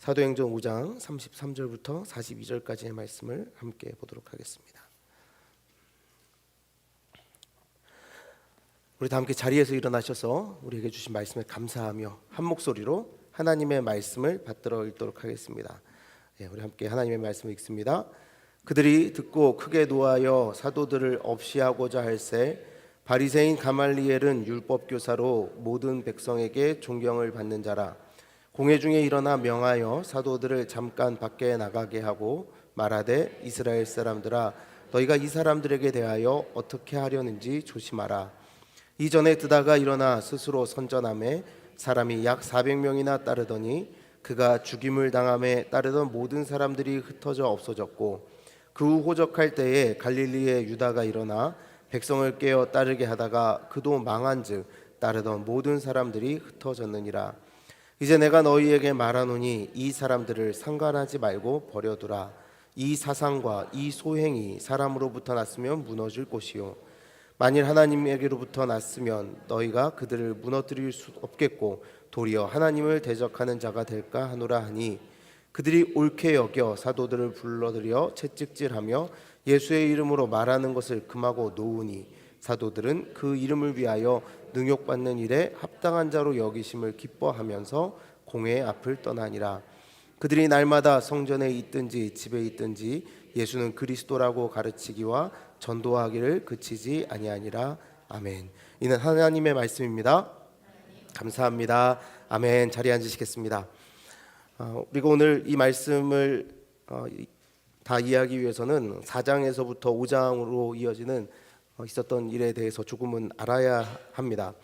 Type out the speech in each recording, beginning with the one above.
사도행전 5장 33절부터 42절까지의 말씀을 함께 보도록 하겠습니다. 우리 다 함께 자리에서 일어나셔서 우리에게 주신 말씀에 감사하며 한 목소리로 하나님의 말씀을 받들어 읽도록 하겠습니다. 우리 함께 하나님의 말씀을 읽습니다. 그들이 듣고 크게 노하여 사도들을 없이하고자 할새 바리새인 가말리엘은 율법교사로 모든 백성에게 존경을 받는 자라. 공회 중에 일어나 명하여 사도들을 잠깐 밖에 나가게 하고 말하되 이스라엘 사람들아 너희가 이 사람들에게 대하여 어떻게 하려는지 조심하라. 이전에 드다가 일어나 스스로 선전하매 사람이 약 400명이나 따르더니 그가 죽임을 당함에 따르던 모든 사람들이 흩어져 없어졌고 그 후 호적할 때에 갈릴리의 유다가 일어나 백성을 깨어 따르게 하다가 그도 망한즉 따르던 모든 사람들이 흩어졌느니라. 이제 내가 너희에게 말하노니 이 사람들을 상관하지 말고 버려두라. 이 사상과 이 소행이 사람으로부터 났으면 무너질 것이요 만일 하나님에게로부터 났으면 너희가 그들을 무너뜨릴 수 없겠고 도리어 하나님을 대적하는 자가 될까 하노라 하니 그들이 옳게 여겨 사도들을 불러들여 채찍질하며 예수의 이름으로 말하는 것을 금하고 놓으니 사도들은 그 이름을 위하여 능욕받는 일에 합당한 자로 여기심을 기뻐하면서 공회 앞을 떠나니라. 그들이 날마다 성전에 있든지 집에 있든지 예수는 그리스도라고 가르치기와 전도하기를 그치지 아니하니라. 아멘. 이는 하나님의 말씀입니다. 감사합니다. 아멘. 자리에 앉으시겠습니다. 우리가 오늘 이 말씀을 다 이해하기 위해서는 4장에서부터 5장으로 이어지는 있었던 일에 대해서 조금은 알아야 합니다.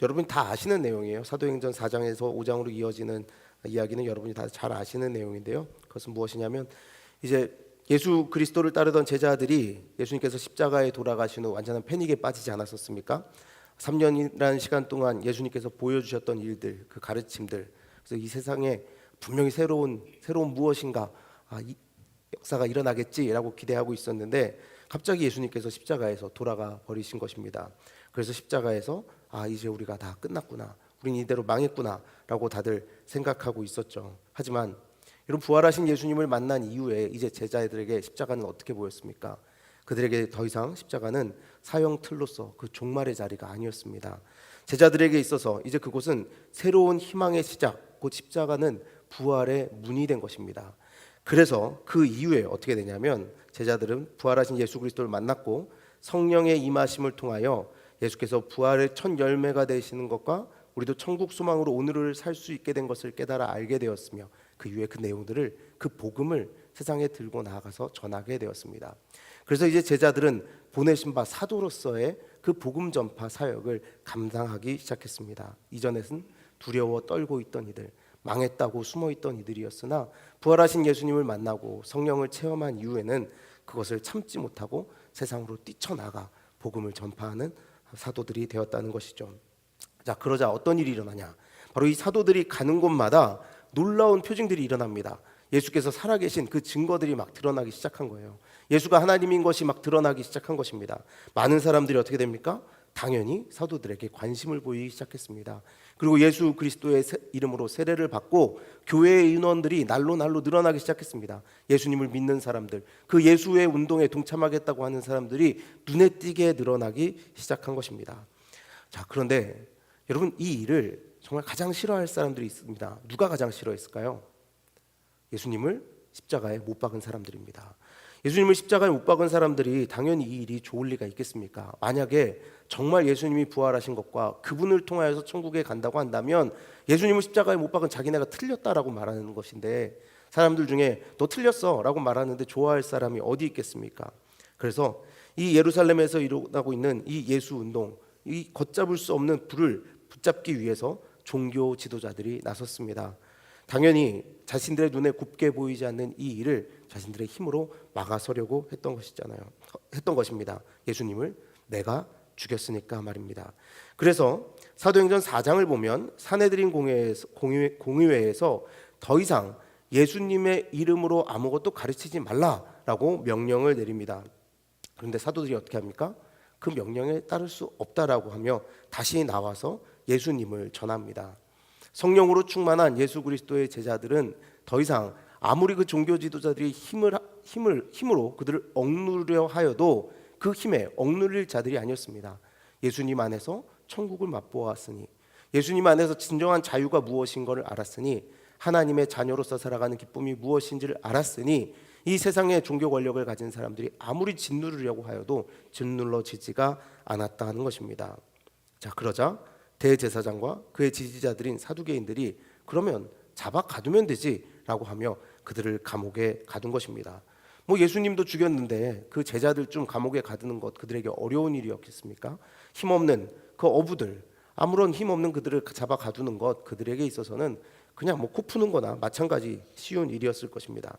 여러분이 다 아시는 내용이에요. 사도행전 4장에서 5장으로 이어지는 이야기는 여러분이 다 잘 아시는 내용인데요. 그것은 무엇이냐면 이제 예수 그리스도를 따르던 제자들이 예수님께서 십자가에 돌아가신 후 완전한 패닉에 빠지지 않았었습니까? 3년이라는 시간 동안 예수님께서 보여주셨던 일들, 그 가르침들, 그래서 이 세상에 분명히 새로운 무엇인가 이 역사가 일어나겠지라고 기대하고 있었는데 갑자기 예수님께서 십자가에서 돌아가 버리신 것입니다. 그래서 십자가에서 이제 우리가 다 끝났구나, 우린 이대로 망했구나라고 다들 생각하고 있었죠. 하지만 이런 부활하신 예수님을 만난 이후에 이제 제자들에게 십자가는 어떻게 보였습니까? 그들에게 더 이상 십자가는 사형 틀로서 그 종말의 자리가 아니었습니다. 제자들에게 있어서 이제 그곳은 새로운 희망의 시작, 곧 십자가는 부활의 문이 된 것입니다. 그래서 그 이후에 어떻게 되냐면 제자들은 부활하신 예수 그리스도를 만났고 성령의 임하심을 통하여 예수께서 부활의 첫 열매가 되시는 것과 우리도 천국 소망으로 오늘을 살 수 있게 된 것을 깨달아 알게 되었으며 그 이후에 그 내용들을, 그 복음을 세상에 들고 나아가서 전하게 되었습니다. 그래서 이제 제자들은 보내신 바 사도로서의 그 복음 전파 사역을 감당하기 시작했습니다. 이전에는 두려워 떨고 있던 이들, 망했다고 숨어있던 이들이었으나 부활하신 예수님을 만나고 성령을 체험한 이후에는 그것을 참지 못하고 세상으로 뛰쳐나가 복음을 전파하는 사도들이 되었다는 것이죠. 자, 그러자 어떤 일이 일어나냐? 바로 이 사도들이 가는 곳마다 놀라운 표징들이 일어납니다. 예수께서 살아계신 그 증거들이 막 드러나기 시작한 거예요. 예수가 하나님인 것이 막 드러나기 시작한 것입니다. 많은 사람들이 어떻게 됩니까? 당연히 사도들에게 관심을 보이기 시작했습니다. 그리고 예수 그리스도의 이름으로 세례를 받고 교회의 인원들이 날로 늘어나기 시작했습니다. 예수님을 믿는 사람들, 그 예수의 운동에 동참하겠다고 하는 사람들이 눈에 띄게 늘어나기 시작한 것입니다. 자, 그런데 여러분, 이 일을 정말 가장 싫어할 사람들이 있습니다. 누가 가장 싫어했을까요? 예수님을 십자가에 못 박은 사람들입니다. 예수님을 십자가에 못 박은 사람들이 당연히 이 일이 좋을 리가 있겠습니까? 만약에 정말 예수님이 부활하신 것과 그분을 통하여서 천국에 간다고 한다면 예수님을 십자가에 못 박은 자기네가 틀렸다라고 말하는 것인데, 사람들 중에 너 틀렸어 라고 말하는데 좋아할 사람이 어디 있겠습니까? 그래서 이 예루살렘에서 일어나고 있는 이 예수 운동, 이 걷잡을 수 없는 불을 붙잡기 위해서 종교 지도자들이 나섰습니다. 당연히 자신들의 눈에 곱게 보이지 않는 이 일을 자신들의 힘으로 막아서려고 했던 것입니다. 예수님을 내가 죽였으니까 말입니다. 그래서 사도행전 4장을 보면 사내들인 공의회에서 더 이상 예수님의 이름으로 아무것도 가르치지 말라라고 명령을 내립니다. 그런데 사도들이 어떻게 합니까? 그 명령에 따를 수 없다라고 하며 다시 나와서 예수님을 전합니다. 성령으로 충만한 예수 그리스도의 제자들은 더 이상 아무리 그 종교 지도자들이 힘으로 그들을 억누르려 하여도 그 힘에 억누릴 자들이 아니었습니다. 예수님 안에서 천국을 맛보았으니, 예수님 안에서 진정한 자유가 무엇인 것을 알았으니, 하나님의 자녀로서 살아가는 기쁨이 무엇인지를 알았으니, 이 세상의 종교 권력을 가진 사람들이 아무리 짓누르려고 하여도 짓눌러지지가 않았다 하는 것입니다. 자, 그러자 대제사장과 그의 지지자들인 사두개인들이 그러면 잡아 가두면 되지 라고 하며 그들을 감옥에 가둔 것입니다. 예수님도 죽였는데 그 제자들 좀 감옥에 가두는 것 그들에게 어려운 일이었겠습니까? 힘없는 그 어부들, 아무런 힘없는 그들을 잡아 가두는 것 그들에게 있어서는 그냥 코 푸는 거나 마찬가지 쉬운 일이었을 것입니다.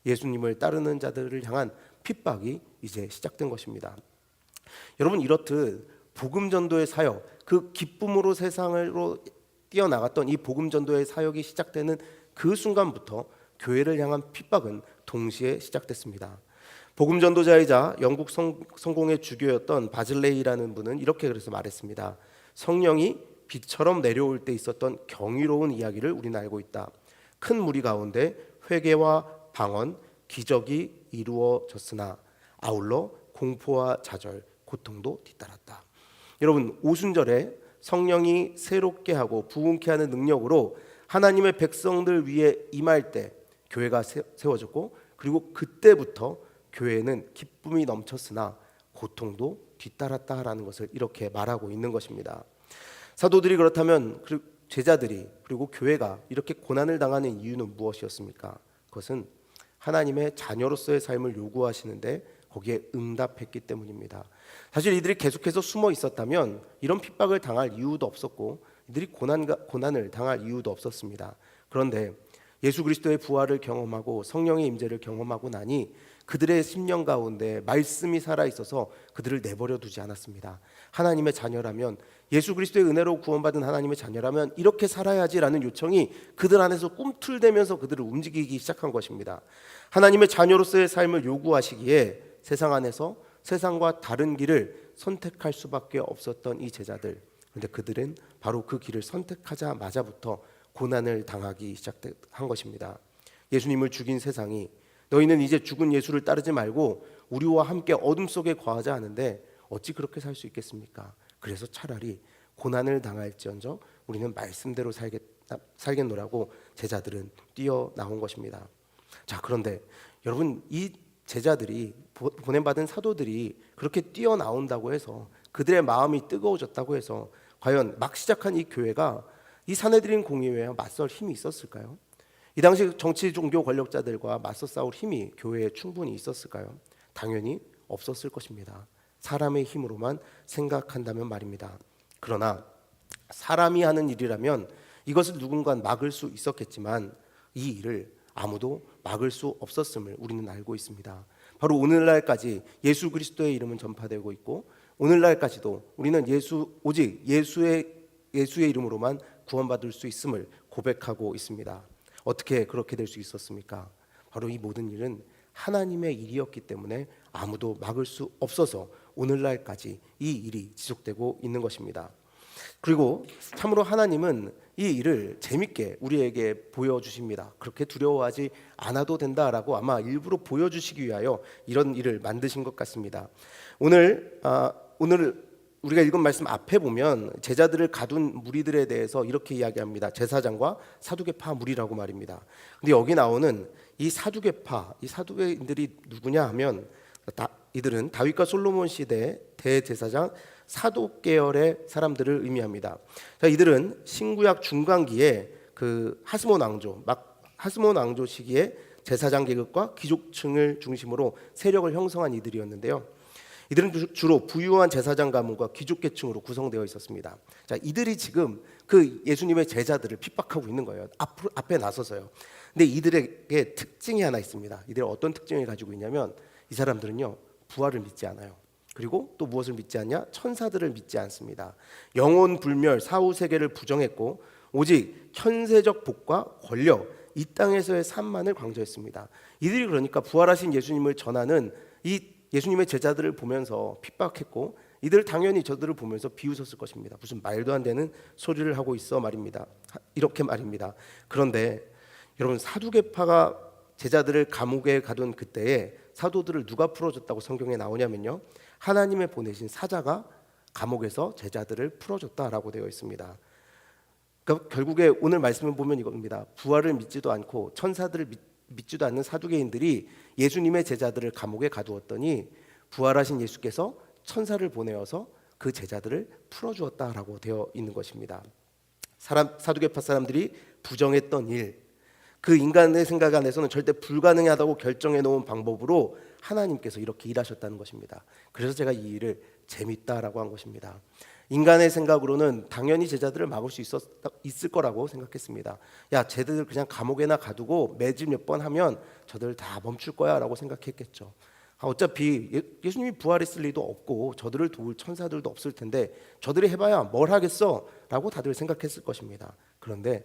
예수님을 따르는 자들을 향한 핍박이 이제 시작된 것입니다. 여러분, 이렇듯 복음 전도의 사역, 그 기쁨으로 세상으로 뛰어나갔던 이 복음 전도의 사역이 시작되는 그 순간부터 교회를 향한 핍박은 동시에 시작됐습니다. 복음 전도자이자 영국 성공의 주교였던 바즐레이라는 분은 이렇게 그래서 말했습니다. 성령이 비처럼 내려올 때 있었던 경이로운 이야기를 우리는 알고 있다. 큰 무리 가운데 회개와 방언, 기적이 이루어졌으나 아울러 공포와 좌절, 고통도 뒤따랐다. 여러분, 오순절에 성령이 새롭게 하고 부흥케 하는 능력으로 하나님의 백성들 위에 임할 때 교회가 세워졌고, 그리고 그때부터 교회는 기쁨이 넘쳤으나 고통도 뒤따랐다라는 것을 이렇게 말하고 있는 것입니다. 사도들이 그렇다면 제자들이 그리고 교회가 이렇게 고난을 당하는 이유는 무엇이었습니까? 그것은 하나님의 자녀로서의 삶을 요구하시는데 거기에 응답했기 때문입니다. 사실 이들이 계속해서 숨어 있었다면 이런 핍박을 당할 이유도 없었고 이들이 고난을 당할 이유도 없었습니다. 그런데 예수 그리스도의 부활을 경험하고 성령의 임재를 경험하고 나니 그들의 심령 가운데 말씀이 살아있어서 그들을 내버려 두지 않았습니다. 하나님의 자녀라면, 예수 그리스도의 은혜로 구원받은 하나님의 자녀라면 이렇게 살아야지라는 요청이 그들 안에서 꿈틀대면서 그들을 움직이기 시작한 것입니다. 하나님의 자녀로서의 삶을 요구하시기에 세상 안에서 세상과 다른 길을 선택할 수밖에 없었던 이 제자들, 그런데 그들은 바로 그 길을 선택하자마자부터 고난을 당하기 시작한 것입니다. 예수님을 죽인 세상이 너희는 이제 죽은 예수를 따르지 말고 우리와 함께 어둠 속에 거하자 하는데 어찌 그렇게 살 수 있겠습니까? 그래서 차라리 고난을 당할지언정 우리는 말씀대로 살겠노라고 제자들은 뛰어나온 것입니다. 자, 그런데 여러분, 이 제자들이 보냄받은 사도들이 그렇게 뛰어나온다고 해서 그들의 마음이 뜨거워졌다고 해서 과연 막 시작한 이 교회가 이 사내들인 공의회에 맞설 힘이 있었을까요? 이 당시 정치 종교 권력자들과 맞서 싸울 힘이 교회에 충분히 있었을까요? 당연히 없었을 것입니다. 사람의 힘으로만 생각한다면 말입니다. 그러나 사람이 하는 일이라면 이것을 누군가 막을 수 있었겠지만 이 일을 아무도 막을 수 없었음을 우리는 알고 있습니다. 바로 오늘날까지 예수 그리스도의 이름은 전파되고 있고 오늘날까지도 우리는 오직 예수의 이름으로만 구원받을 수 있음을 고백하고 있습니다. 어떻게 그렇게 될 수 있었습니까? 바로 이 모든 일은 하나님의 일이었기 때문에 아무도 막을 수 없어서 오늘날까지 이 일이 지속되고 있는 것입니다. 그리고 참으로 하나님은 이 일을 재밌게 우리에게 보여주십니다. 그렇게 두려워하지 않아도 된다라고 아마 일부러 보여주시기 위하여 이런 일을 만드신 것 같습니다. 오늘 우리가 읽은 말씀 앞에 보면 제자들을 가둔 무리들에 대해서 이렇게 이야기합니다. 제사장과 사두개파 무리라고 말입니다. 근데 여기 나오는 이 사두개파, 이 사두개인들이 누구냐 하면 이들은 다윗과 솔로몬 시대 대제사장 사독계열의 사람들을 의미합니다. 자, 이들은 신구약 중간기에 그 하스몬 왕조 시기에 제사장 계급과 귀족층을 중심으로 세력을 형성한 이들이었는데요. 이들은 주로 부유한 제사장 가문과 귀족계층으로 구성되어 있었습니다. 자, 이들이 지금 그 예수님의 제자들을 핍박하고 있는 거예요. 앞에 나서서요. 근데 이들에게 특징이 하나 있습니다. 이들이 어떤 특징을 가지고 있냐면 이 사람들은요, 부활을 믿지 않아요. 그리고 또 무엇을 믿지 않냐? 천사들을 믿지 않습니다. 영혼 불멸 사후 세계를 부정했고 오직 현세적 복과 권력, 이 땅에서의 삶만을 강조했습니다. 이들이 그러니까 부활하신 예수님을 전하는 이 예수님의 제자들을 보면서 핍박했고 이들 당연히 저들을 보면서 비웃었을 것입니다. 무슨 말도 안 되는 소리를 하고 있어 말입니다. 이렇게 말입니다. 그런데 여러분, 사두개파가 제자들을 감옥에 가둔 그때에 사도들을 누가 풀어줬다고 성경에 나오냐면요, 하나님의 보내신 사자가 감옥에서 제자들을 풀어줬다라고 되어 있습니다. 그러니까 결국에 오늘 말씀을 보면 이겁니다. 부활을 믿지도 않고 천사들을 믿지도 않는 사두개인들이 예수님의 제자들을 감옥에 가두었더니 부활하신 예수께서 천사를 보내어서 그 제자들을 풀어주었다라고 되어 있는 것입니다. 사두개파 사람들이 부정했던 일, 그 인간의 생각 안에서는 절대 불가능하다고 결정해 놓은 방법으로 하나님께서 이렇게 일하셨다는 것입니다. 그래서 제가 이 일을 재밌다라고 한 것입니다. 인간의 생각으로는 당연히 제자들을 막을 수 있을 거라고 생각했습니다. 야, 쟤들 그냥 감옥에나 가두고 매질 몇 번 하면 저들 다 멈출 거야 라고 생각했겠죠. 어차피 예수님이 부활했을 리도 없고 저들을 도울 천사들도 없을 텐데 저들이 해봐야 뭘 하겠어 라고 다들 생각했을 것입니다. 그런데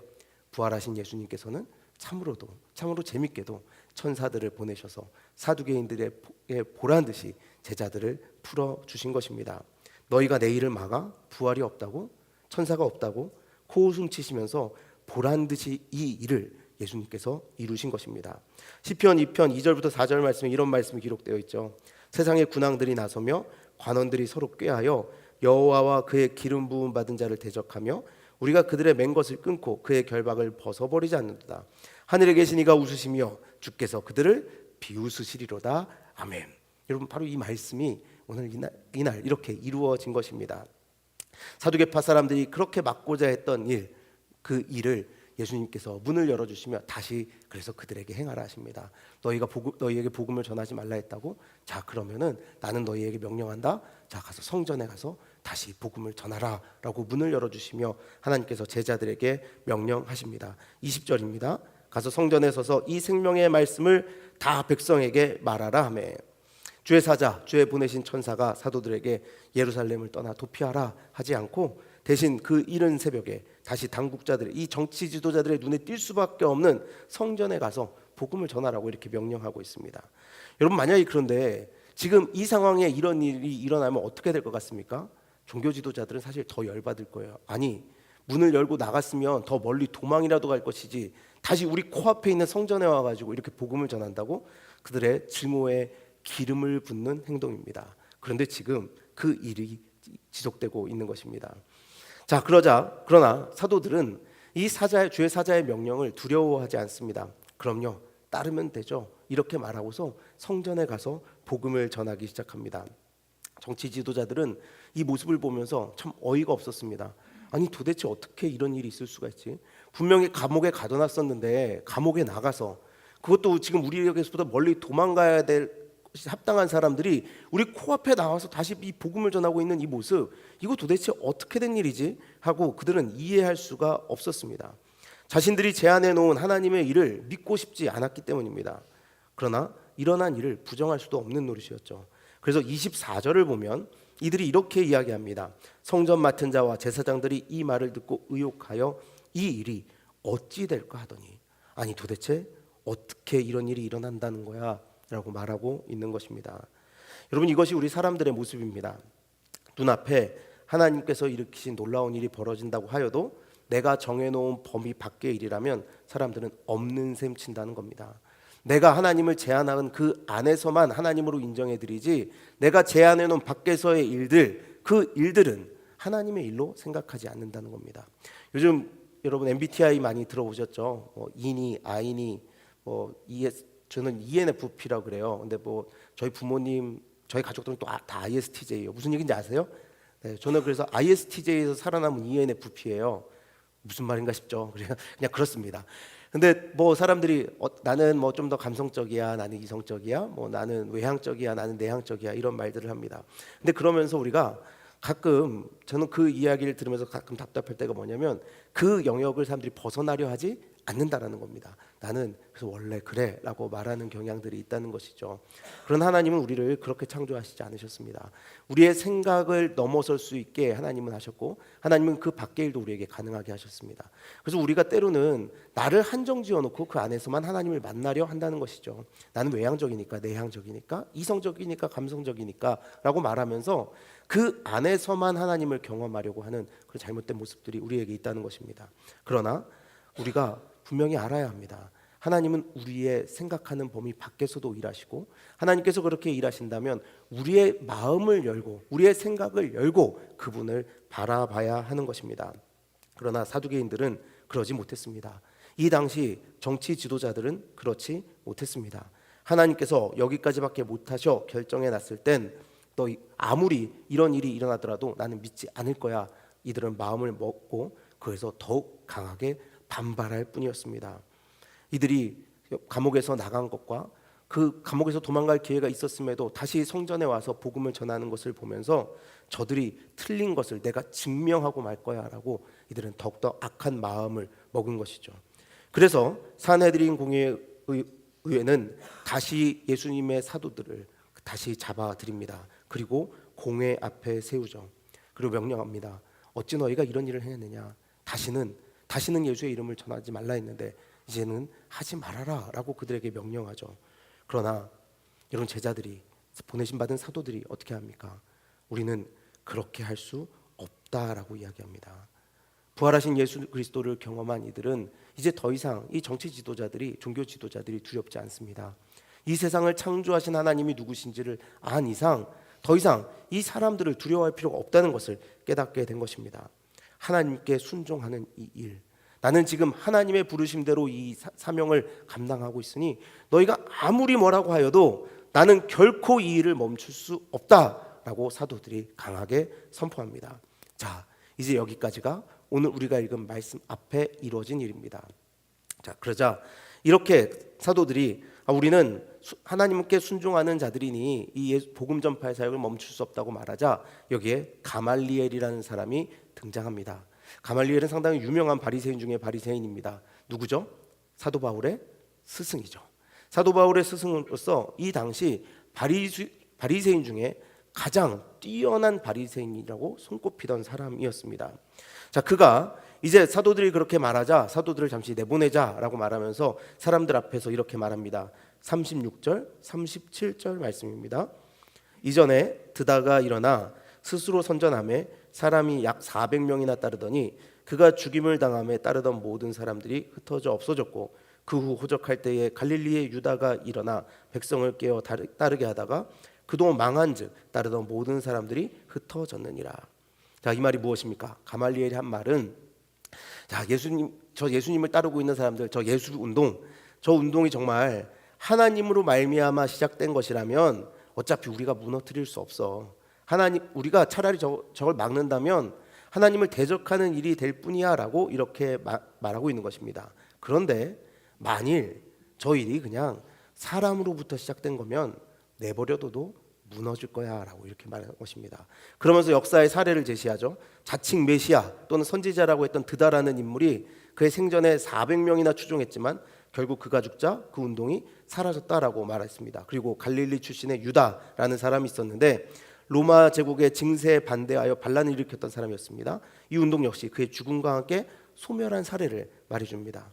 부활하신 예수님께서는 참으로 재밌게도 천사들을 보내셔서 사두개인들의 보란듯이 제자들을 풀어주신 것입니다. 너희가 내 일을 막아? 부활이 없다고? 천사가 없다고? 코웃음 치시면서 보란듯이 이 일을 예수님께서 이루신 것입니다. 시편 2편 2절부터 4절 말씀에 이런 말씀이 기록되어 있죠. 세상의 군왕들이 나서며 관원들이 서로 꾀하여 여호와와 그의 기름 부음 받은 자를 대적하며 우리가 그들의 맨 것을 끊고 그의 결박을 벗어버리지 않는도다. 하늘에 계신 이가 웃으시며 주께서 그들을 비웃으시리로다. 아멘. 여러분, 바로 이 말씀이 오늘 이날 이렇게 이루어진 것입니다. 사두개파 사람들이 그렇게 막고자 했던 일, 그 일을 예수님께서 문을 열어주시며 다시 그래서 그들에게 행하라 하십니다. 너희에게 복음을 전하지 말라 했다고? 자, 그러면은 나는 너희에게 명령한다. 자, 가서 성전에 가서 다시 복음을 전하라 라고 문을 열어주시며 하나님께서 제자들에게 명령하십니다. 20절입니다. 가서 성전에 서서 이 생명의 말씀을 다 백성에게 말하라 하매 주의 사자, 주의 보내신 천사가 사도들에게 예루살렘을 떠나 도피하라 하지 않고 대신 그 이른 새벽에 다시 당국자들, 이 정치 지도자들의 눈에 띌 수밖에 없는 성전에 가서 복음을 전하라고 이렇게 명령하고 있습니다. 여러분, 만약에 그런데 지금 이 상황에 이런 일이 일어나면 어떻게 될 것 같습니까? 종교 지도자들은 사실 더 열받을 거예요. 아니, 문을 열고 나갔으면 더 멀리 도망이라도 갈 것이지 다시 우리 코앞에 있는 성전에 와가지고 이렇게 복음을 전한다고? 그들의 증오에 기름을 붓는 행동입니다. 그런데 지금 그 일이 지속되고 있는 것입니다. 자, 그러나 사도들은 이 주의 사자의 명령을 두려워하지 않습니다. 그럼요, 따르면 되죠. 이렇게 말하고서 성전에 가서 복음을 전하기 시작합니다. 정치 지도자들은 이 모습을 보면서 참 어이가 없었습니다. 아니, 도대체 어떻게 이런 일이 있을 수가 있지? 분명히 감옥에 가둬놨었는데 감옥에 나가서, 그것도 지금 우리에게서보다 멀리 도망가야 될 합당한 사람들이 우리 코앞에 나와서 다시 이 복음을 전하고 있는 이 모습, 이거 도대체 어떻게 된 일이지? 하고 그들은 이해할 수가 없었습니다. 자신들이 제안해 놓은 하나님의 일을 믿고 싶지 않았기 때문입니다. 그러나 일어난 일을 부정할 수도 없는 노릇이었죠. 그래서 24절을 보면 이들이 이렇게 이야기합니다. 성전 맡은 자와 제사장들이 이 말을 듣고 의혹하여 이 일이 어찌 될까 하더니, 아니 도대체 어떻게 이런 일이 일어난다는 거야? 라고 말하고 있는 것입니다. 여러분, 이것이 우리 사람들의 모습입니다. 눈앞에 하나님께서 일으키신 놀라운 일이 벌어진다고 하여도 내가 정해놓은 범위 밖의 일이라면 사람들은 없는 셈 친다는 겁니다. 내가 하나님을 제안한 그 안에서만 하나님으로 인정해드리지, 내가 제안해놓은 밖에서의 일들, 그 일들은 하나님의 일로 생각하지 않는다는 겁니다. 요즘 여러분 MBTI 많이 들어보셨죠? E니, I니, 저는 ENFP라고 그래요. 근데 저희 부모님, 저희 가족들은 또 다 ISTJ예요. 무슨 얘기인지 아세요? 네, 저는 그래서 ISTJ에서 살아남은 ENFP예요. 무슨 말인가 싶죠. 그냥 그렇습니다. 근데 사람들이 나는 좀 더 감성적이야, 나는 이성적이야, 나는 외향적이야, 나는 내향적이야, 이런 말들을 합니다. 근데 그러면서 우리가 가끔 저는 그 이야기를 들으면서 가끔 답답할 때가 뭐냐면 그 영역을 사람들이 벗어나려 하지 않는다라는 겁니다. 나는 그래서 원래 그래라고 말하는 경향들이 있다는 것이죠. 그런 하나님은 우리를 그렇게 창조하시지 않으셨습니다. 우리의 생각을 넘어설 수 있게 하나님은 하셨고, 하나님은 그 밖의 일도 우리에게 가능하게 하셨습니다. 그래서 우리가 때로는 나를 한정 지어놓고 그 안에서만 하나님을 만나려 한다는 것이죠. 나는 외향적이니까, 내향적이니까, 이성적이니까, 감성적이니까 라고 말하면서 그 안에서만 하나님을 경험하려고 하는 그런 잘못된 모습들이 우리에게 있다는 것입니다. 그러나 우리가 분명히 알아야 합니다. 하나님은 우리의 생각하는 범위 밖에서도 일하시고, 하나님께서 그렇게 일하신다면 우리의 마음을 열고 우리의 생각을 열고 그분을 바라봐야 하는 것입니다. 그러나 사두개인들은 그러지 못했습니다. 이 당시 정치 지도자들은 그렇지 못했습니다. 하나님께서 여기까지밖에 못하셔 결정해 놨을 땐 너 아무리 이런 일이 일어나더라도 나는 믿지 않을 거야. 이들은 마음을 먹고 그래서 더욱 강하게 반발할 뿐이었습니다. 이들이 감옥에서 나간 것과 그 감옥에서 도망갈 기회가 있었음에도 다시 성전에 와서 복음을 전하는 것을 보면서 저들이 틀린 것을 내가 증명하고 말 거야 라고 이들은 더욱더 악한 마음을 먹은 것이죠. 그래서 산헤드린 공회의회는 다시 예수님의 사도들을 다시 잡아들입니다. 그리고 공회 앞에 세우죠. 그리고 명령합니다. 어찌 너희가 이런 일을 해냈느냐. 다시는 예수의 이름을 전하지 말라 했는데 이제는 하지 말아라 라고 그들에게 명령하죠. 그러나 이런 제자들이, 보내심 받은 사도들이 어떻게 합니까? 우리는 그렇게 할 수 없다라고 이야기합니다. 부활하신 예수 그리스도를 경험한 이들은 이제 더 이상 이 정치 지도자들이, 종교 지도자들이 두렵지 않습니다. 이 세상을 창조하신 하나님이 누구신지를 안 이상 더 이상 이 사람들을 두려워할 필요가 없다는 것을 깨닫게 된 것입니다. 하나님께 순종하는 이 일, 나는 지금 하나님의 부르심대로 이 사명을 감당하고 있으니 너희가 아무리 뭐라고 하여도 나는 결코 이 일을 멈출 수 없다라고 사도들이 강하게 선포합니다. 자, 이제 여기까지가 오늘 우리가 읽은 말씀 앞에 이루어진 일입니다. 자, 그러자 이렇게 사도들이 우리는 하나님께 순종하는 자들이니 이 복음 전파의 사역을 멈출 수 없다고 말하자 여기에 가말리엘이라는 사람이 등장합니다. 가말리엘은 상당히 유명한 바리새인 중에 바리새인입니다. 누구죠? 사도 바울의 스승이죠. 사도 바울의 스승으로서 이 당시 바리새인 중에 가장 뛰어난 바리새인이라고 손꼽히던 사람이었습니다. 자, 그가 이제 사도들이 그렇게 말하자 사도들을 잠시 내보내자라고 말하면서 사람들 앞에서 이렇게 말합니다. 36절, 37절 말씀입니다. 이전에 드다가 일어나 스스로 선전하며 사람이 약 400명이나 따르더니 그가 죽임을 당함에 따르던 모든 사람들이 흩어져 없어졌고 그 후 호적할 때에 갈릴리의 유다가 일어나 백성을 깨어 따르게 하다가 그동안 망한즉 따르던 모든 사람들이 흩어졌느니라. 자, 이 말이 무엇입니까? 가말리엘이 한 말은, 자, 예수님을 따르고 있는 사람들, 저 운동이 정말 하나님으로 말미암아 시작된 것이라면 어차피 우리가 무너뜨릴 수 없어. 우리가 차라리 저걸 막는다면 하나님을 대적하는 일이 될 뿐이야라고 이렇게 말하고 있는 것입니다. 그런데 만일 저 일이 그냥 사람으로부터 시작된 거면 내버려둬도 무너질 거야라고 이렇게 말하는 것입니다. 그러면서 역사의 사례를 제시하죠. 자칭 메시아 또는 선지자라고 했던 드다라는 인물이 그의 생전에 400명이나 추종했지만 결국 그가 죽자 그 운동이 사라졌다라고 말했습니다. 그리고 갈릴리 출신의 유다라는 사람이 있었는데 로마 제국의 증세에 반대하여 반란을 일으켰던 사람이었습니다. 이 운동 역시 그의 죽음과 함께 소멸한 사례를 말해줍니다.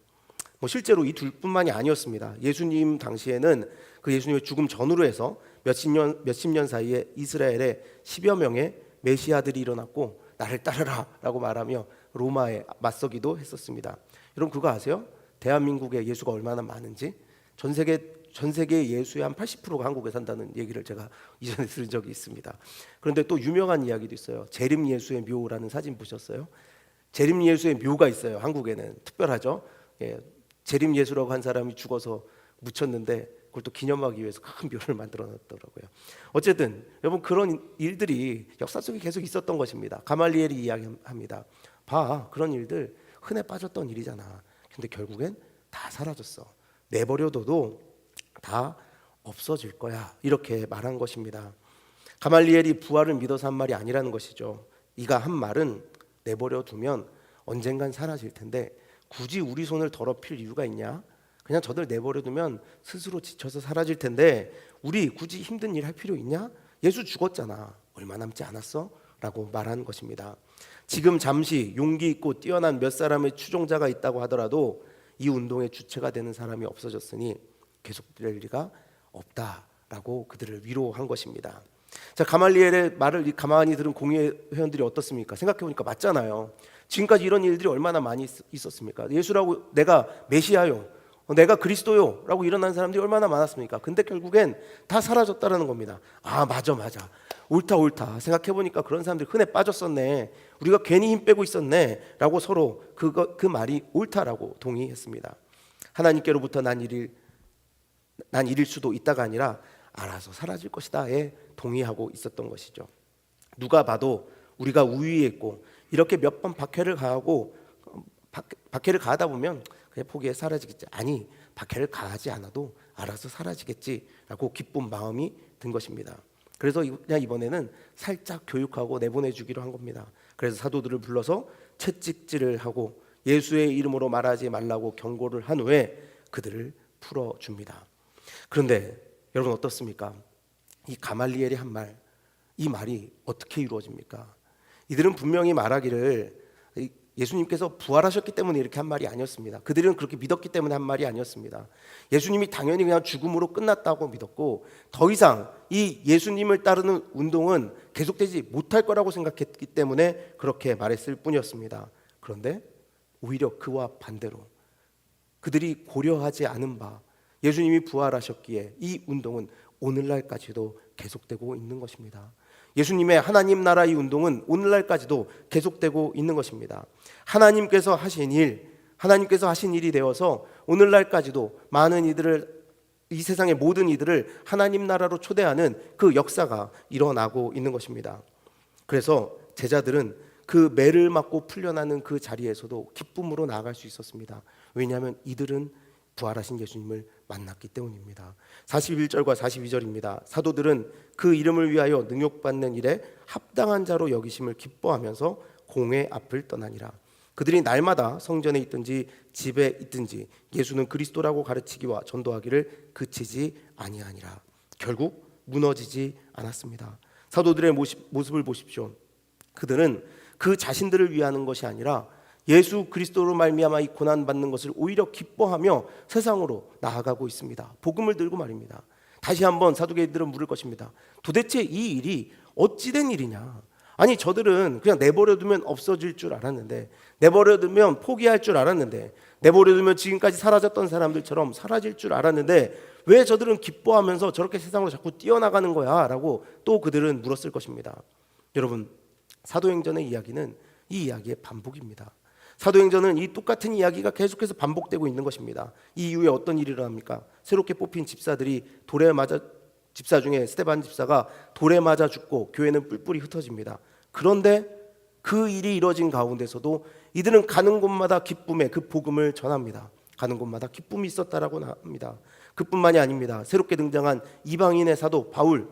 실제로 이 둘뿐만이 아니었습니다. 예수님 당시에는 그 예수님의 죽음 전후로 해서 몇십 년 사이에 이스라엘에 10여 명의 메시아들이 일어났고 나를 따르라 라고 말하며 로마에 맞서기도 했었습니다. 여러분 그거 아세요? 대한민국에 예수가 얼마나 많은지? 전 세계 예수의 한 80%가 한국에 산다는 얘기를 제가 이전에 들은 적이 있습니다. 그런데 또 유명한 이야기도 있어요. 재림 예수의 묘라는 사진 보셨어요? 재림 예수의 묘가 있어요. 한국에는 특별하죠. 예, 재림 예수라고 한 사람이 죽어서 묻혔는데 그걸 또 기념하기 위해서 큰 묘를 만들어 놨더라고요. 어쨌든 여러분 그런 일들이 역사 속에 계속 있었던 것입니다. 가말리엘이 이야기합니다. 봐, 그런 일들 흔해 빠졌던 일이잖아. 근데 결국엔 다 사라졌어. 내버려둬도 다 없어질 거야. 이렇게 말한 것입니다. 가말리엘이 부활을 믿어서 한 말이 아니라는 것이죠. 이가 한 말은 내버려 두면 언젠간 사라질 텐데 굳이 우리 손을 더럽힐 이유가 있냐? 그냥 저들 내버려 두면 스스로 지쳐서 사라질 텐데 우리 굳이 힘든 일 할 필요 있냐? 예수 죽었잖아. 얼마 남지 않았어? 라고 말하는 것입니다. 지금 잠시 용기 있고 뛰어난 몇 사람의 추종자가 있다고 하더라도 이 운동의 주체가 되는 사람이 없어졌으니 계속될 리가 없다라고 그들을 위로한 것입니다. 자, 가말리엘의 말을 가만히 들은 공회 회원들이 어떻습니까? 생각해보니까 맞잖아요. 지금까지 이런 일들이 얼마나 많이 있었습니까? 예수라고 내가 메시아요, 내가 그리스도요 라고 일어난 사람들이 얼마나 많았습니까? 근데 결국엔 다 사라졌다라는 겁니다. 아, 맞아 옳다 생각해보니까 그런 사람들이 흔해 빠졌었네, 우리가 괜히 힘 빼고 있었네 라고 서로 그 말이 옳다라고 동의했습니다. 하나님께로부터 난 일일 수도 있다가 아니라 알아서 사라질 것이다에 동의하고 있었던 것이죠. 누가 봐도 우리가 우위에 있고 이렇게 몇 번 박해를 가하다 보면 그냥 포기해 사라지겠지, 아니 박해를 가하지 않아도 알아서 사라지겠지라고 기쁜 마음이 든 것입니다. 그래서 그냥 이번에는 살짝 교육하고 내보내주기로 한 겁니다. 그래서 사도들을 불러서 채찍질을 하고 예수의 이름으로 말하지 말라고 경고를 한 후에 그들을 풀어줍니다. 그런데 여러분 어떻습니까? 이 가말리엘이 한 말, 이 말이 어떻게 이루어집니까? 이들은 분명히 말하기를 예수님께서 부활하셨기 때문에 이렇게 한 말이 아니었습니다. 그들은 그렇게 믿었기 때문에 한 말이 아니었습니다. 예수님이 당연히 그냥 죽음으로 끝났다고 믿었고 더 이상 이 예수님을 따르는 운동은 계속되지 못할 거라고 생각했기 때문에 그렇게 말했을 뿐이었습니다. 그런데 오히려 그와 반대로 그들이 고려하지 않은 바 예수님이 부활하셨기에 이 운동은 오늘날까지도 계속되고 있는 것입니다. 예수님의 하나님 나라 이 운동은 오늘날까지도 계속되고 있는 것입니다. 하나님께서 하신 일이 되어서 오늘날까지도 많은 이들을, 이 세상의 모든 이들을 하나님 나라로 초대하는 그 역사가 일어나고 있는 것입니다. 그래서 제자들은 그 매를 맞고 풀려나는 그 자리에서도 기쁨으로 나아갈 수 있었습니다. 왜냐하면 이들은 부활하신 예수님을 만났기 때문입니다. 41절과 42절입니다. 사도들은 그 이름을 위하여 능욕받는 일에 합당한 자로 여기심을 기뻐하면서 공회 앞을 떠나니라. 그들이 날마다 성전에 있든지 집에 있든지 예수는 그리스도라고 가르치기와 전도하기를 그치지 아니하니라. 결국 무너지지 않았습니다. 사도들의 모습을 보십시오. 그들은 그 자신들을 위하는 것이 아니라 예수 그리스도로 말미암아 이 고난 받는 것을 오히려 기뻐하며 세상으로 나아가고 있습니다. 복음을 들고 말입니다. 다시 한번 사두개인들은 물을 것입니다. 도대체 이 일이 어찌된 일이냐? 아니 저들은 그냥 내버려두면 없어질 줄 알았는데, 내버려두면 포기할 줄 알았는데, 내버려두면 지금까지 사라졌던 사람들처럼 사라질 줄 알았는데 왜 저들은 기뻐하면서 저렇게 세상으로 자꾸 뛰어나가는 거야? 라고 또 그들은 물었을 것입니다. 여러분, 사도행전의 이야기는 이 이야기의 반복입니다. 사도행전은 이 똑같은 이야기가 계속해서 반복되고 있는 것입니다. 이 이후에 어떤 일이 일어납니까? 새롭게 뽑힌 집사들이 집사 중에 스데반 집사가 돌에 맞아 죽고 교회는 뿔뿔이 흩어집니다. 그런데 그 일이 이뤄진 가운데서도 이들은 가는 곳마다 기쁨의 그 복음을 전합니다. 가는 곳마다 기쁨이 있었다라고 합니다. 그뿐만이 아닙니다. 새롭게 등장한 이방인의 사도 바울,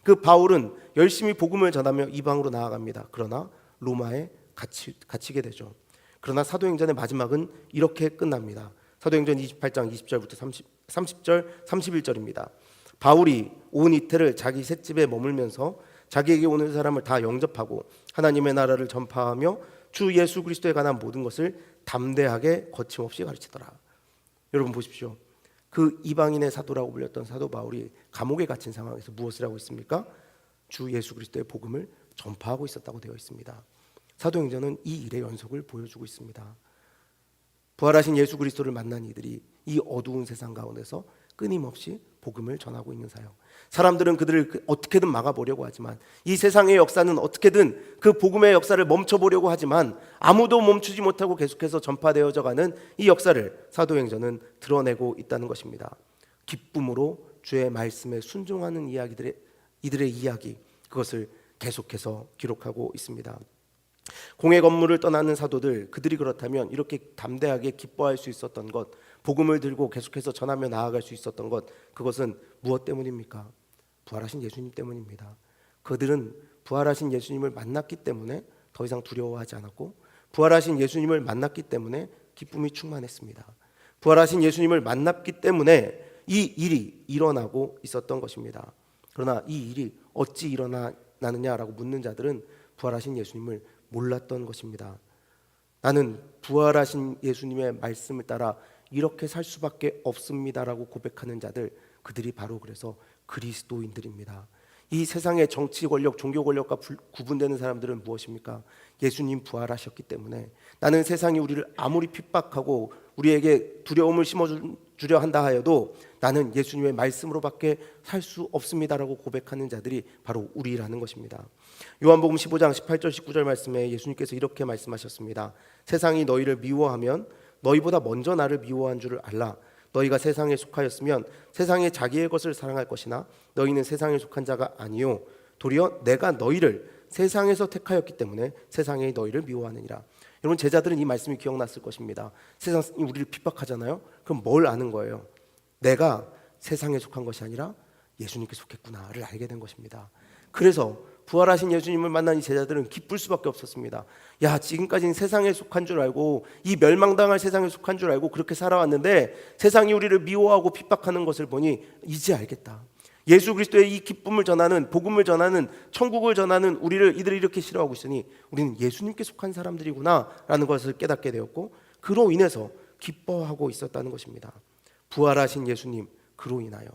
그 바울은 열심히 복음을 전하며 이방으로 나아갑니다. 그러나 로마에 갇히게 되죠. 그러나 사도행전의 마지막은 이렇게 끝납니다. 사도행전 28장 20절부터 30절 31절입니다. 바울이 온 이틀을 자기 셋집에 머물면서 자기에게 오는 사람을 다 영접하고 하나님의 나라를 전파하며 주 예수 그리스도에 관한 모든 것을 담대하게 거침없이 가르치더라. 여러분 보십시오. 그 이방인의 사도라고 불렸던 사도 바울이 감옥에 갇힌 상황에서 무엇을 하고 있습니까? 주 예수 그리스도의 복음을 전파하고 있었다고 되어 있습니다. 사도행전은 이 일의 연속을 보여주고 있습니다. 부활하신 예수 그리스도를 만난 이들이 이 어두운 세상 가운데서 끊임없이 복음을 전하고 있는 사역. 사람들은 그들을 어떻게든 막아보려고 하지만, 이 세상의 역사는 어떻게든 그 복음의 역사를 멈춰보려고 하지만 아무도 멈추지 못하고 계속해서 전파되어져 가는 이 역사를 사도행전은 드러내고 있다는 것입니다. 기쁨으로 주의 말씀에 순종하는 이들의 이야기, 그것을 계속해서 기록하고 있습니다. 공회 건물을 떠나는 사도들, 그들이 그렇다면 이렇게 담대하게 기뻐할 수 있었던 것, 복음을 들고 계속해서 전하며 나아갈 수 있었던 것, 그것은 무엇 때문입니까? 부활하신 예수님 때문입니다. 그들은 부활하신 예수님을 만났기 때문에 더 이상 두려워하지 않았고, 부활하신 예수님을 만났기 때문에 기쁨이 충만했습니다. 부활하신 예수님을 만났기 때문에 이 일이 일어나고 있었던 것입니다. 그러나 이 일이 어찌 일어나느냐라고 묻는 자들은 부활하신 예수님을 몰랐던 것입니다. 나는 부활하신 예수님의 말씀을 따라 이렇게 살 수밖에 없습니다라고 고백하는 자들, 그들이 바로 그래서 그리스도인들입니다. 이 세상의 정치 권력, 종교 권력과 구분되는 사람들은 무엇입니까? 예수님 부활하셨기 때문에 나는 세상이 우리를 아무리 핍박하고 우리에게 두려움을 심어주려 한다 하여도 나는 예수님의 말씀으로밖에 살 수 없습니다라고 고백하는 자들이 바로 우리라는 것입니다. 요한복음 15장 18절 19절 말씀에 예수님께서 이렇게 말씀하셨습니다. 세상이 너희를 미워하면 너희보다 먼저 나를 미워한 줄을 알라. 너희가 세상에 속하였으면 세상에 자기의 것을 사랑할 것이나 너희는 세상에 속한 자가 아니요 도리어 내가 너희를 세상에서 택하였기 때문에 세상이 너희를 미워하느니라. 여러분, 제자들은 이 말씀이 기억났을 것입니다. 세상이 우리를 핍박하잖아요. 그럼 뭘 아는 거예요? 내가 세상에 속한 것이 아니라 예수님께 속했구나를 알게 된 것입니다. 그래서 부활하신 예수님을 만난 이 제자들은 기쁠 수밖에 없었습니다. 야, 지금까지는 세상에 속한 줄 알고 이 멸망당할 세상에 속한 줄 알고 그렇게 살아왔는데 세상이 우리를 미워하고 핍박하는 것을 보니 이제 알겠다. 예수 그리스도의 이 기쁨을 전하는, 복음을 전하는, 천국을 전하는 이들이 이렇게 싫어하고 있으니 우리는 예수님께 속한 사람들이구나 라는 것을 깨닫게 되었고, 그로 인해서 기뻐하고 있었다는 것입니다. 부활하신 예수님, 그로 인하여,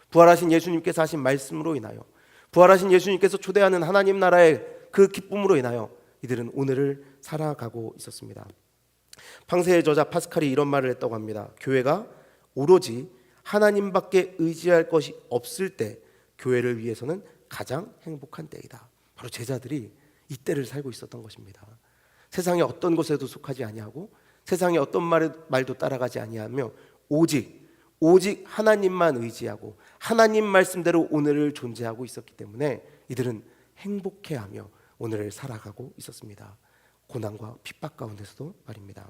부활하신 예수님께서 하신 말씀으로 인하여, 부활하신 예수님께서 초대하는 하나님 나라의 그 기쁨으로 인하여 이들은 오늘을 살아가고 있었습니다. 팡세의 저자 파스칼이 이런 말을 했다고 합니다. 교회가 오로지 하나님밖에 의지할 것이 없을 때 교회를 위해서는 가장 행복한 때이다. 바로 제자들이 이때를 살고 있었던 것입니다. 세상의 어떤 것에도 속하지 아니하고 세상의 어떤 말도 따라가지 아니하며 오직 하나님만 의지하고 하나님 말씀대로 오늘을 존재하고 있었기 때문에 이들은 행복해하며 오늘을 살아가고 있었습니다. 고난과 핍박 가운데서도 말입니다.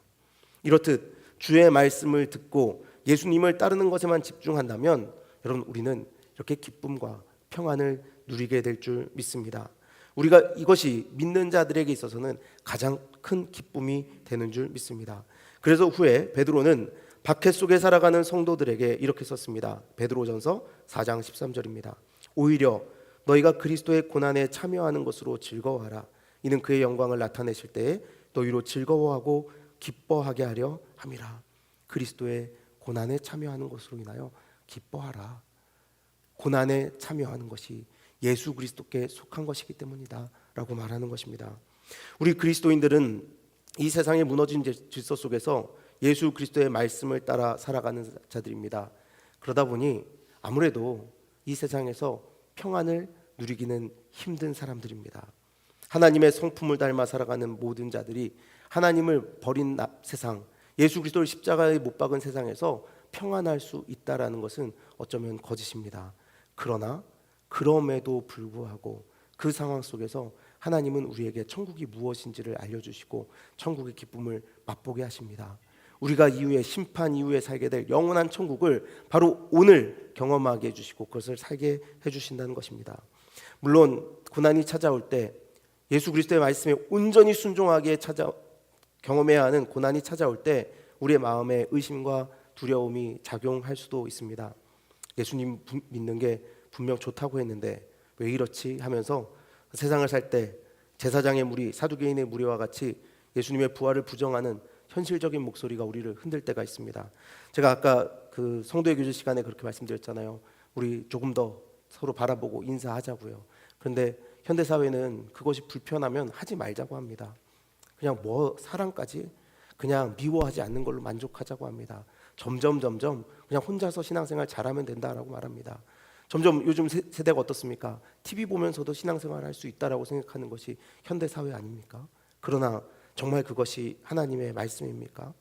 이렇듯 주의 말씀을 듣고 예수님을 따르는 것에만 집중한다면 여러분, 우리는 이렇게 기쁨과 평안을 누리게 될 줄 믿습니다. 우리가 이것이 믿는 자들에게 있어서는 가장 큰 기쁨이 되는 줄 믿습니다. 그래서 후에 베드로는 박해 속에 살아가는 성도들에게 이렇게 썼습니다. 베드로전서 4장 13절입니다. 오히려 너희가 그리스도의 고난에 참여하는 것으로 즐거워하라. 이는 그의 영광을 나타내실 때에 너희로 즐거워하고 기뻐하게 하려 함이라. 그리스도의 고난에 참여하는 것으로 인하여 기뻐하라. 고난에 참여하는 것이 예수 그리스도께 속한 것이기 때문이다 라고 말하는 것입니다. 우리 그리스도인들은 이 세상의 무너진 질서 속에서 예수 그리스도의 말씀을 따라 살아가는 자들입니다. 그러다 보니 아무래도 이 세상에서 평안을 누리기는 힘든 사람들입니다. 하나님의 성품을 닮아 살아가는 모든 자들이 하나님을 버린 세상, 예수 그리스도를 십자가에 못 박은 세상에서 평안할 수 있다라는 것은 어쩌면 거짓입니다. 그러나 그럼에도 불구하고 그 상황 속에서 하나님은 우리에게 천국이 무엇인지를 알려주시고 천국의 기쁨을 맛보게 하십니다. 우리가 이후에 심판 이후에 살게 될 영원한 천국을 바로 오늘 경험하게 해주시고 그것을 살게 해주신다는 것입니다. 물론 고난이 찾아올 때 예수 그리스도의 말씀에 온전히 순종하게 경험해야 하는 고난이 찾아올 때 우리의 마음에 의심과 두려움이 작용할 수도 있습니다. 예수님 믿는 게 분명 좋다고 했는데 왜 이렇지 하면서 세상을 살 때 제사장의 무리, 사두개인의 무리와 같이 예수님의 부활을 부정하는 현실적인 목소리가 우리를 흔들 때가 있습니다. 제가 아까 그 성도의 교제 시간에 그렇게 말씀드렸잖아요. 우리 조금 더 서로 바라보고 인사하자고요. 그런데 현대 사회는 그것이 불편하면 하지 말자고 합니다. 그냥 사랑까지 그냥 미워하지 않는 걸로 만족하자고 합니다. 점점 그냥 혼자서 신앙생활 잘하면 된다라고 말합니다. 점점 요즘 세대가 어떻습니까? TV 보면서도 신앙생활 할 수 있다라고 생각하는 것이 현대 사회 아닙니까? 그러나 정말 그것이 하나님의 말씀입니까?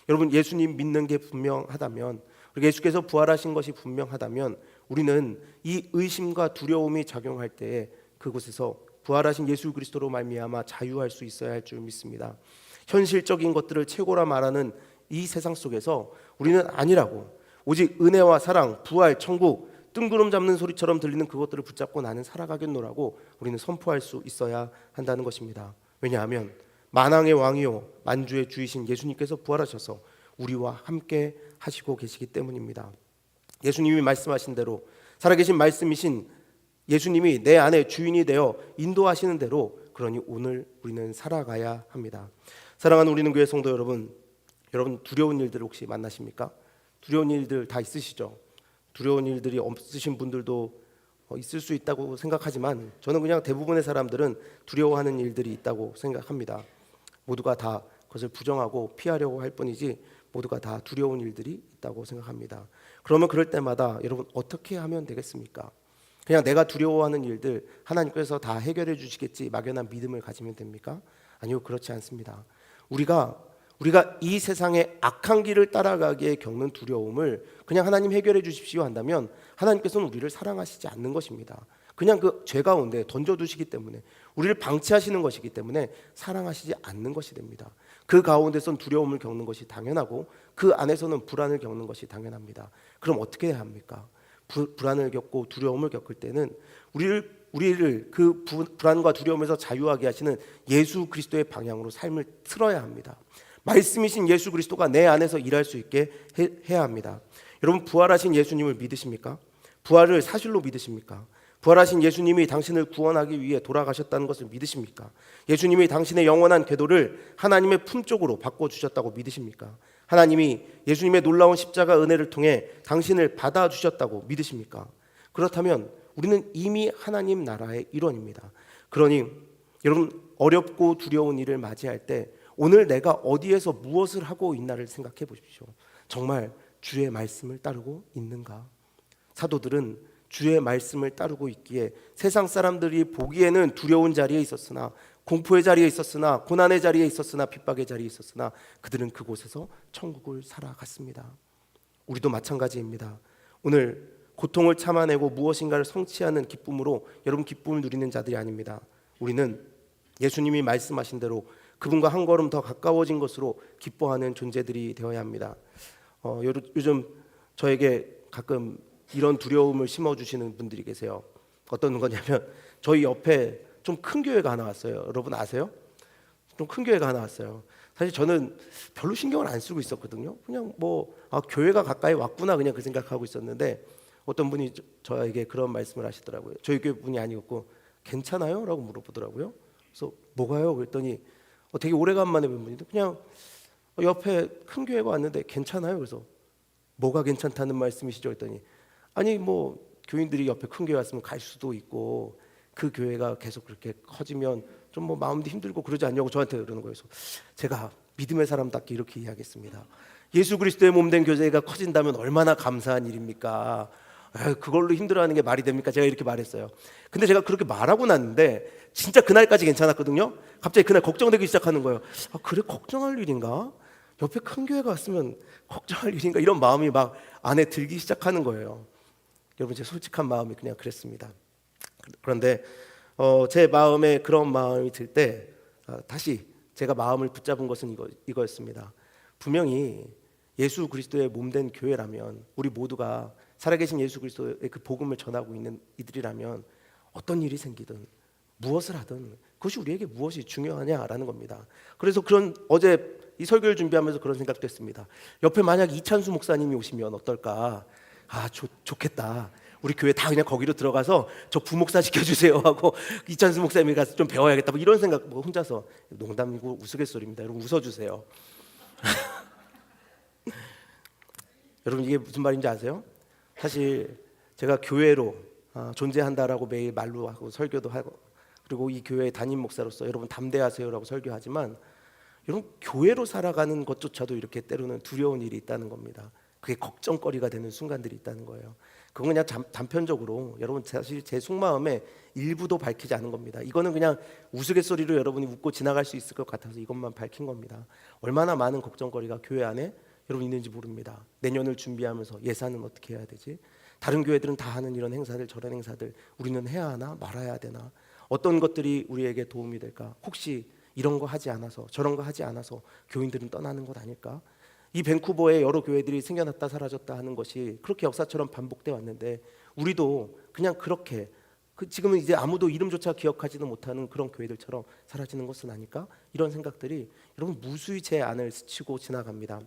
여러분, 예수님 믿는 게 분명하다면, 그리고 예수께서 부활하신 것이 분명하다면 우리는 이 의심과 두려움이 작용할 때에 그곳에서 부활하신 예수 그리스도로 말미암아 자유할 수 있어야 할 줄 믿습니다. 현실적인 것들을 최고라 말하는 이 세상 속에서 우리는 아니라고, 오직 은혜와 사랑, 부활, 천국, 뜬구름 잡는 소리처럼 들리는 그것들을 붙잡고 나는 살아가겠노라고 우리는 선포할 수 있어야 한다는 것입니다. 왜냐하면 만왕의 왕이요 만주의 주이신 예수님께서 부활하셔서 우리와 함께 하시고 계시기 때문입니다. 예수님이 말씀하신 대로, 살아계신 말씀이신 예수님이 내 안에 주인이 되어 인도하시는 대로, 그러니 오늘 우리는 살아가야 합니다. 사랑하는 우리는 교회 성도 여러분, 여러분 두려운 일들 혹시 만나십니까? 두려운 일들 다 있으시죠? 두려운 일들이 없으신 분들도 있을 수 있다고 생각하지만, 저는 그냥 대부분의 사람들은 두려워하는 일들이 있다고 생각합니다. 모두가 다 그것을 부정하고 피하려고 할 뿐이지 모두가 다 두려운 일들이 있다고 생각합니다. 그러면 그럴 때마다 여러분 어떻게 하면 되겠습니까? 그냥 내가 두려워하는 일들 하나님께서 다 해결해 주시겠지 막연한 믿음을 가지면 됩니까? 아니요, 그렇지 않습니다. 우리가 이 세상의 악한 길을 따라가기에 겪는 두려움을 그냥 하나님 해결해 주십시오 한다면 하나님께서는 우리를 사랑하시지 않는 것입니다. 그냥 그 죄 가운데 던져두시기 때문에, 우리를 방치하시는 것이기 때문에 사랑하시지 않는 것이 됩니다. 그 가운데선 두려움을 겪는 것이 당연하고 그 안에서는 불안을 겪는 것이 당연합니다. 그럼 어떻게 해야 합니까? 불안을 겪고 두려움을 겪을 때는 우리를 그 불안과 두려움에서 자유하게 하시는 예수 그리스도의 방향으로 삶을 틀어야 합니다. 말씀이신 예수 그리스도가 내 안에서 일할 수 있게 해야 합니다. 여러분, 부활하신 예수님을 믿으십니까? 부활을 사실로 믿으십니까? 부활하신 예수님이 당신을 구원하기 위해 돌아가셨다는 것을 믿으십니까? 예수님이 당신의 영원한 궤도를 하나님의 품쪽으로 바꿔주셨다고 믿으십니까? 하나님이 예수님의 놀라운 십자가 은혜를 통해 당신을 받아주셨다고 믿으십니까? 그렇다면 우리는 이미 하나님 나라의 일원입니다. 그러니 여러분, 어렵고 두려운 일을 맞이할 때 오늘 내가 어디에서 무엇을 하고 있나를 생각해 보십시오. 정말 주의 말씀을 따르고 있는가? 사도들은 주의 말씀을 따르고 있기에 세상 사람들이 보기에는 두려운 자리에 있었으나, 공포의 자리에 있었으나, 고난의 자리에 있었으나, 핍박의 자리에 있었으나 그들은 그곳에서 천국을 살아갔습니다. 우리도 마찬가지입니다. 오늘 고통을 참아내고 무엇인가를 성취하는 기쁨으로 여러분 기쁨을 누리는 자들이 아닙니다. 우리는 예수님이 말씀하신 대로 그분과 한 걸음 더 가까워진 것으로 기뻐하는 존재들이 되어야 합니다. 요즘 저에게 가끔 이런 두려움을 심어주시는 분들이 계세요. 어떤 거냐면 저희 옆에 좀 큰 교회가 하나 왔어요. 여러분 아세요? 좀 큰 교회가 하나 왔어요. 사실 저는 별로 신경을 안 쓰고 있었거든요. 그냥 교회가 가까이 왔구나 그냥 그 생각하고 있었는데 어떤 분이 저에게 그런 말씀을 하시더라고요. 저희 교회 분이 아니었고 괜찮아요? 라고 물어보더라고요. 그래서 뭐가요? 그랬더니 되게 오래간만에 본 분인데 그냥 옆에 큰 교회가 왔는데 괜찮아요? 그래서 뭐가 괜찮다는 말씀이시죠? 했더니 아니 교인들이 옆에 큰 교회 왔으면 갈 수도 있고 그 교회가 계속 그렇게 커지면 좀 마음도 힘들고 그러지 않냐고 저한테 그러는 거예요. 그래서 제가 믿음의 사람답게 이렇게 이야기했습니다. 예수 그리스도의 몸된 교회가 커진다면 얼마나 감사한 일입니까? 그걸로 힘들어하는 게 말이 됩니까? 제가 이렇게 말했어요. 근데 제가 그렇게 말하고 났는데 진짜 그날까지 괜찮았거든요. 갑자기 그날 걱정되기 시작하는 거예요. 그래, 걱정할 일인가? 옆에 큰 교회가 왔으면 걱정할 일인가? 이런 마음이 막 안에 들기 시작하는 거예요. 여러분, 제 솔직한 마음이 그냥 그랬습니다. 그런데 제 마음에 그런 마음이 들 때 다시 제가 마음을 붙잡은 것은 이거였습니다. 분명히 예수 그리스도의 몸된 교회라면, 우리 모두가 살아계신 예수 그리스도의 그 복음을 전하고 있는 이들이라면 어떤 일이 생기든 무엇을 하든 그것이 우리에게 무엇이 중요하냐라는 겁니다. 그래서 어제 이 설교를 준비하면서 그런 생각도 했습니다. 옆에 만약 이찬수 목사님이 오시면 어떨까? 좋겠다. 우리 교회 다 그냥 거기로 들어가서 저 부목사 시켜주세요 하고 이찬수 목사님이 가서 좀 배워야겠다. 이런 생각 혼자서, 농담이고 우스갯소리입니다. 여러분 웃어주세요. 여러분 이게 무슨 말인지 아세요? 사실 제가 교회로 존재한다라고 매일 말로 하고 설교도 하고, 그리고 이 교회의 담임 목사로서 여러분 담대하세요라고 설교하지만 여러분 교회로 살아가는 것조차도 이렇게 때로는 두려운 일이 있다는 겁니다. 그게 걱정거리가 되는 순간들이 있다는 거예요. 그건 그냥 단편적으로 여러분 사실 제 속마음에 일부도 밝히지 않은 겁니다. 이거는 그냥 우스갯소리로 여러분이 웃고 지나갈 수 있을 것 같아서 이것만 밝힌 겁니다. 얼마나 많은 걱정거리가 교회 안에 여러분 있는지 모릅니다. 내년을 준비하면서 예산은 어떻게 해야 되지? 다른 교회들은 다 하는 이런 행사들 저런 행사들 우리는 해야 하나 말아야 되나? 어떤 것들이 우리에게 도움이 될까? 혹시 이런 거 하지 않아서 저런 거 하지 않아서 교인들은 떠나는 것 아닐까? 이 밴쿠버에 여러 교회들이 생겨났다 사라졌다 하는 것이 그렇게 역사처럼 반복돼 왔는데 우리도 그냥 그렇게 지금은 이제 아무도 이름조차 기억하지도 못하는 그런 교회들처럼 사라지는 것은 아닐까? 이런 생각들이 여러분 무수히 제 안을 스치고 지나갑니다.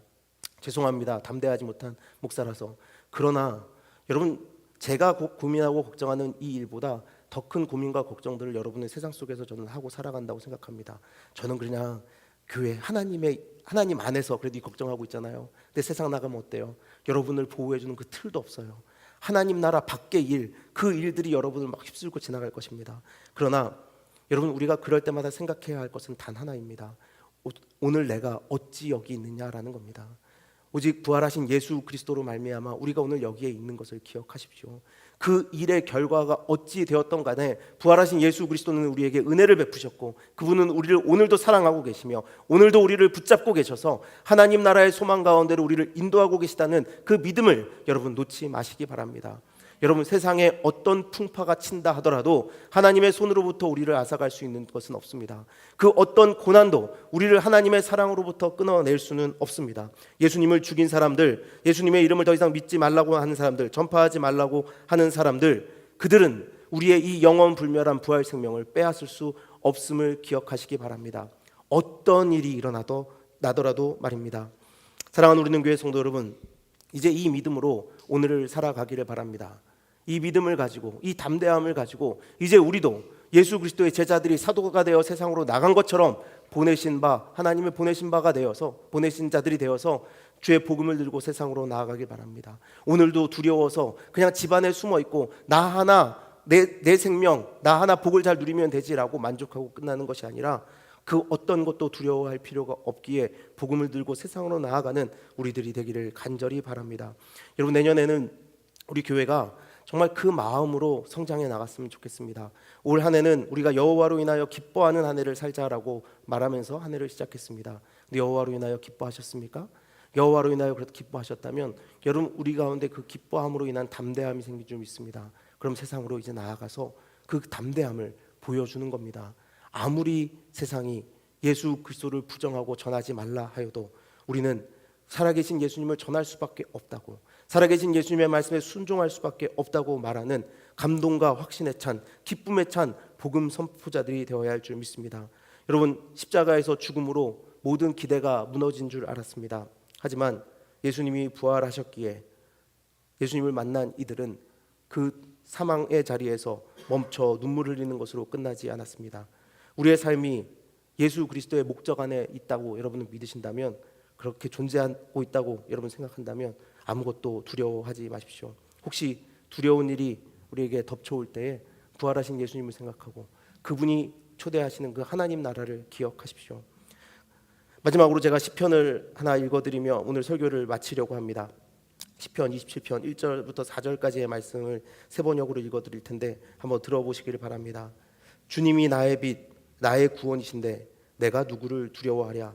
죄송합니다. 담대하지 못한 목사라서. 그러나 여러분, 제가 고민하고 걱정하는 이 일보다 더 큰 고민과 걱정들을 여러분의 세상 속에서 저는 하고 살아간다고 생각합니다. 저는 그냥 교회 하나님 안에서 그래도 이 걱정하고 있잖아요. 근데 세상 나가면 어때요? 여러분을 보호해주는 그 틀도 없어요. 하나님 나라 밖의 일, 그 일들이 여러분을 막 휩쓸고 지나갈 것입니다. 그러나 여러분, 우리가 그럴 때마다 생각해야 할 것은 단 하나입니다. 오늘 내가 어찌 여기 있느냐라는 겁니다. 오직 부활하신 예수 그리스도로 말미암아 우리가 오늘 여기에 있는 것을 기억하십시오. 그 일의 결과가 어찌 되었던 간에 부활하신 예수 그리스도는 우리에게 은혜를 베푸셨고, 그분은 우리를 오늘도 사랑하고 계시며 오늘도 우리를 붙잡고 계셔서 하나님 나라의 소망 가운데로 우리를 인도하고 계시다는 그 믿음을 여러분 놓지 마시기 바랍니다. 여러분, 세상에 어떤 풍파가 친다 하더라도 하나님의 손으로부터 우리를 앗아갈 수 있는 것은 없습니다. 그 어떤 고난도 우리를 하나님의 사랑으로부터 끊어낼 수는 없습니다. 예수님을 죽인 사람들, 예수님의 이름을 더 이상 믿지 말라고 하는 사람들, 전파하지 말라고 하는 사람들, 그들은 우리의 이 영원 불멸한 부활 생명을 빼앗을 수 없음을 기억하시기 바랍니다. 어떤 일이 나더라도 말입니다. 사랑하는 우리는 교회 성도 여러분, 이제 이 믿음으로 오늘을 살아가기를 바랍니다. 이 믿음을 가지고, 이 담대함을 가지고 이제 우리도 예수 그리스도의 제자들이 사도가 되어 세상으로 나간 것처럼 하나님의 보내신 바가 되어서, 보내신 자들이 되어서 주의 복음을 들고 세상으로 나아가길 바랍니다. 오늘도 두려워서 그냥 집안에 숨어 있고 나 하나 내 생명, 나 하나 복을 잘 누리면 되지라고 만족하고 끝나는 것이 아니라 그 어떤 것도 두려워할 필요가 없기에 복음을 들고 세상으로 나아가는 우리들이 되기를 간절히 바랍니다. 여러분, 내년에는 우리 교회가 정말 그 마음으로 성장해 나갔으면 좋겠습니다. 올 한 해는 우리가 여호와로 인하여 기뻐하는 한 해를 살자라고 말하면서 한 해를 시작했습니다. 근데 여호와로 인하여 기뻐하셨습니까? 여호와로 인하여 그래도 기뻐하셨다면 여러분, 우리 가운데 그 기뻐함으로 인한 담대함이 생길 줄 믿습니다. 그럼 세상으로 이제 나아가서 그 담대함을 보여주는 겁니다. 아무리 세상이 예수 그리스도를 부정하고 전하지 말라 하여도 우리는 살아계신 예수님을 전할 수밖에 없다고, 살아계신 예수님의 말씀에 순종할 수밖에 없다고 말하는 감동과 확신에 찬, 기쁨에 찬 복음 선포자들이 되어야 할 줄 믿습니다. 여러분, 십자가에서 죽음으로 모든 기대가 무너진 줄 알았습니다. 하지만 예수님이 부활하셨기에 예수님을 만난 이들은 그 사망의 자리에서 멈춰 눈물 흘리는 것으로 끝나지 않았습니다. 우리의 삶이 예수 그리스도의 목적 안에 있다고 여러분은 믿으신다면, 그렇게 존재하고 있다고 여러분 생각한다면 아무것도 두려워하지 마십시오. 혹시 두려운 일이 우리에게 덮쳐올 때에 부활하신 예수님을 생각하고 그분이 초대하시는 그 하나님 나라를 기억하십시오. 마지막으로 제가 시편을 하나 읽어드리며 오늘 설교를 마치려고 합니다. 시편 27편 1절부터 4절까지의 말씀을 세 번역으로 읽어드릴 텐데 한번 들어보시기를 바랍니다. 주님이 나의 빛, 나의 구원이신데 내가 누구를 두려워하랴.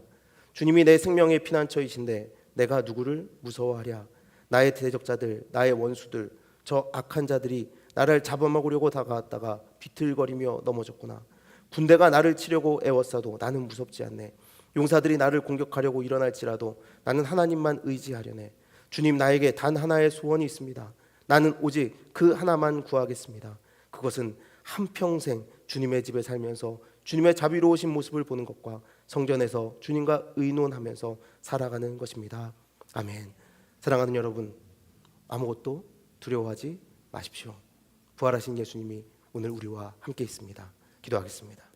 주님이 내 생명의 피난처이신데 내가 누구를 무서워하랴. 나의 대적자들, 나의 원수들, 저 악한 자들이 나를 잡아먹으려고 다가왔다가 비틀거리며 넘어졌구나. 군대가 나를 치려고 애워싸도 나는 무섭지 않네. 용사들이 나를 공격하려고 일어날지라도 나는 하나님만 의지하려네. 주님, 나에게 단 하나의 소원이 있습니다. 나는 오직 그 하나만 구하겠습니다. 그것은 한평생 주님의 집에 살면서 주님의 자비로우신 모습을 보는 것과 성전에서 주님과 의논하면서 살아가는 것입니다. 아멘. 사랑하는 여러분, 아무것도 두려워하지 마십시오. 부활하신 예수님이 오늘 우리와 함께 있습니다. 기도하겠습니다.